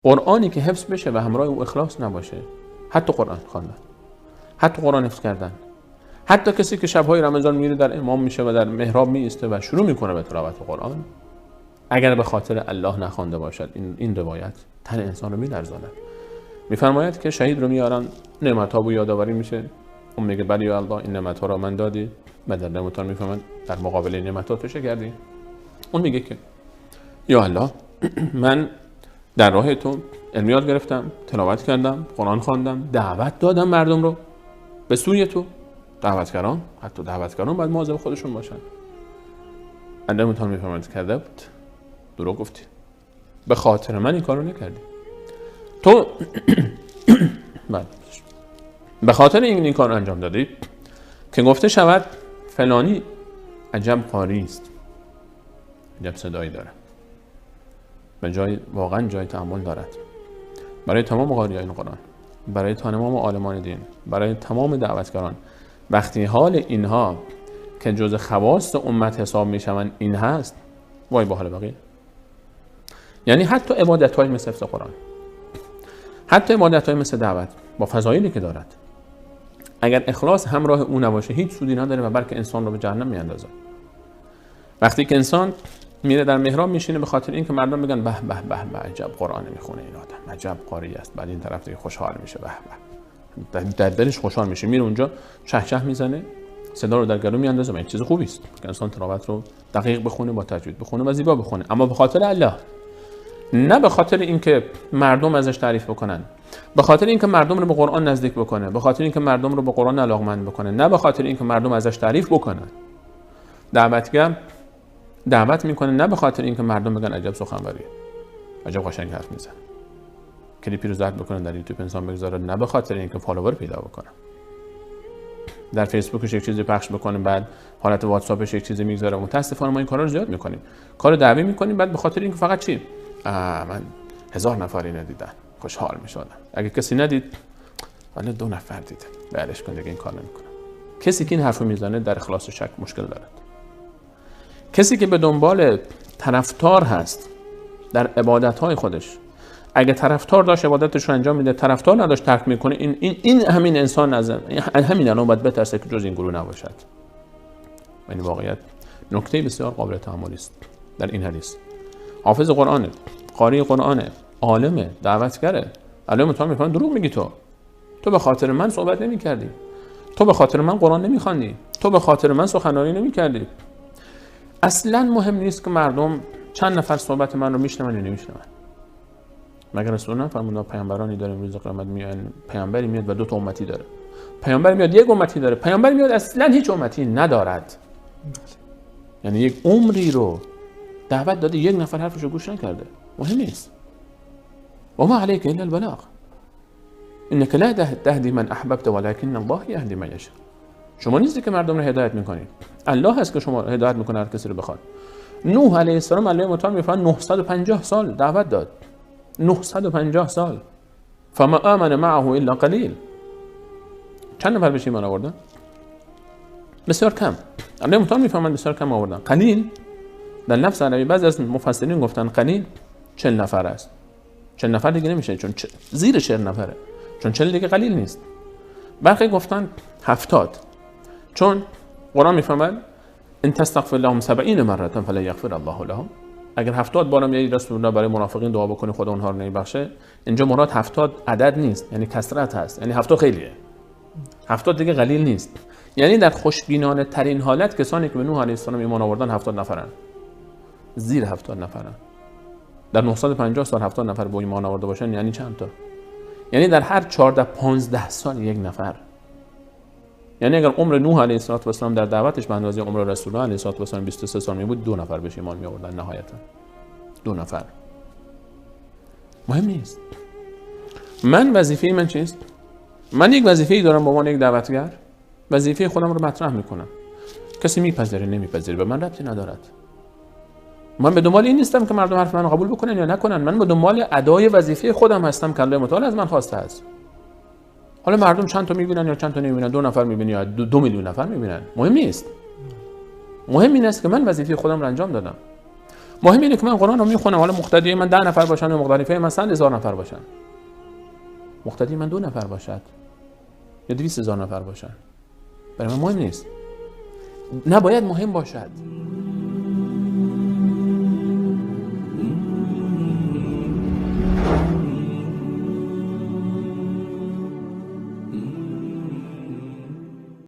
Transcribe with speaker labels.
Speaker 1: قرآنی که حفظ بشه و همراه او اخلاص نباشه، حتی قرآن خواندن، حتی قرآن حفظ کردن، حتی کسی که شب‌های رمضان میره در امام میشه و در محراب میایسته و شروع میکنه به تلاوت قرآن، اگر به خاطر الله نخوانده باشد، این روایت تن انسان رو میلرزاند. میفرماید که شهید رو میارن، نعمت‌ها رو یادآوری میشه، اون میگه بلی یا الله این نعمت‌ها رو من دادی، و در نعمت‌ها میفهمن در مقابل نعمت‌ها تو چه کردی؟ اون میگه که یا الله من در راه تو علم یاد گرفتم، تلاوت کردم، قرآن خواندم، دعوت دادم مردم رو به سوی تو. دعوتگران، حتی دعوتگران باید مواظب خودشون باشن. نعمت‌ها میفهمند کرده بود، دروغ گفتی، به خاطر من این کارو نکردی تو. به خاطر این کار انجام دادی که گفته شود فلانی عجب قاری است، عجب صدایی داره و واقعا جای تأمل دارد. برای تمام قاریان قرآن، برای تمام عالمان دین، برای تمام دعوتگران، وقتی حال اینها که جز خواص امت حساب میشوند این هست، وای با حال بقیه. یعنی حتی عبادت‌های مثل حفظ قرآن، حتی عبادت‌های مثل دعوت با فضایلی که دارد، اگر اخلاص همراه اون نباشه هیچ سودی نداره و بلکه انسان رو به جهنم میاندازه. وقتی که انسان میره در محراب میشینه به خاطر اینکه مردم میگن به به به به عجب قرآن میخونه این آدم، عجب قاری است، بعد این طرف دیگه خوشحال میشه، به به در دلش خوشحال میشه، میره اونجا چه میزنه، صدا رو در گلو میاندازه. این چیز خوبی است که انسان تلاوت رو دقیق بخونه، با تجوید بخونه و زیبا بخونه، اما به خاطر الله، نه به خاطر اینکه مردم ازش تعریف بکنن، به خاطر اینکه مردم رو به قرآن نزدیک بکنه، به خاطر اینکه مردم رو به قرآن علاقمند بکنه، نه به خاطر اینکه مردم ازش تعریف بکنن. دعوتگر دعوت میکنه نه به خاطر اینکه مردم بگن عجب سخنوریه، عجب قشنگ حرف میزنه، کلیپی رو ضبط بکنن در یوتیوب انسان بگذاره، نه به خاطر اینکه فالوور پیدا بکنه، در فیسبوکش یک چیزی پخش بکنه، بعد حالت واتساپش یک چیزی میگذاره. متاسفانه ما این کارا رو زیاد میکنیم، کار دعوی میکنیم، بعد به خاطر اینکه فقط چی، من 1000 نفر اینو دیدن خوشحال میشدن، اگه کسی ندید ولی 2 نفر دیدن بعدش کن دیگه این کار نمیکنه. کسی که این حرفو میزنه در اخلاص شک مشکل داره. کسی که به دنبال طرفدار هست در عبادت‌های خودش، اگه طرفدار داشت عبادتش رو انجام میده، طرفدار نداشت ترک میکنه، این همین انسان از همین الان باید بترسه که جز این گروه نباشد. این واقعیت نکته بسیار قابل تأملی است در این حدیث. حافظ قرآنه، قاری قرآنه، عالمه، دعوتگره، علی مطمئن میفهمن دروغ میگی، تو به خاطر من صحبت نمی‌کردی، تو به خاطر من قرآن نمی‌خواندی، تو به خاطر من سخنرانی نمی‌کردی. اصلا مهم نیست که مردم چند نفر صحبت من رو میشنون یا نمیشنون. مگر رسول الله فرمود پیامبرانی داره روز قیامت میان، پیامبری میاد و 2 تا امتی داره، پیامبر میاد 1 امتی داره، پیامبر میاد اصلا هیچ امتی ندارد. یعنی یک عمری رو دعوت داده، 1 نفر حرفشو گوش نکرده. مهم نیست. و ما عليك الا البلاغ انك لا تهدي من احببت ولكن الله يهدي من يشاء. شما نیستی که مردم رو هدایت میکنید، الله هست که شما هدایت میکنه هر کسی رو بخواد. نوح علیه السلام علیه مطمئن میفرماید 950 سال دعوت داد، 950 سال، فما آمن معه الا قلیل. چند نفر بهش ایمان آوردن؟ بسیار کم. علیه مطمئن میفرماید بسیار کم آوردن. قلیل در لفظ عربی بعضی از مفسرین گفتن قلیل 40 نفر است. 40 نفر دیگه نمیشه، چون زیر 40 نفره، چون 40 دیگه قلیل نیست. برخی گفتن 70، چون قرآن میفرماید ان تستغفر لهم 70 مره فلا یغفر الله لهم. اگر 70 بار میای رسول الله برای منافقین دعا بکنی خدا اونها رو نمیبخشه، اینجا مراد 70 عدد نیست، یعنی کثرت هست، یعنی 70 خیلیه، 70 دیگه قلیل نیست. یعنی در خوشبینانه ترین حالت کسانی که به نوح علیه السلام ایمان آوردن 70 نفرن، زیر 70 نفرن. در 950 سال 70 نفر با ایمان آورده باشن یعنی چند تا؟ یعنی در هر 14-15 سال 1 نفر. یعنی اگر عمر نوح علیه السلام در دعوتش به اندازه عمر رسول الله علیه السلام 23 سال می بود، 2 نفر بهش ایمان می آوردن نهایتا. 2 نفر. مهم نیست. من وظیفه من چیست؟ من یک وظیفه‌ای دارم به عنوان یک دعوتگر، وظیفه خودم رو مطرح میکنم. کسی میپذیره نمیپذیره به من ربطی ندارد. من به دنبال این نیستم که مردم حرف منو قبول بکنن یا نکنن، من به دنبال ادای وظیفه خودم هستم که الله متعال از من خواسته است. حالا مردم چند تا میبینن یا چند تا نمیبینن، 2 نفر میبینن یا 2 میلیون نفر میبینن، مهم نیست. مهم این است که من وظیفه خودم رو انجام دادم. مهم اینه که من قرآن رو میخونم، حالا مقتدی من 10 نفر باشن و مختلفه من 100,000 نفر باشن، مقتدی من 2 نفر باشد یا 200,000 نفر باشن، برای من مهم نیست. نباید مهم باشد.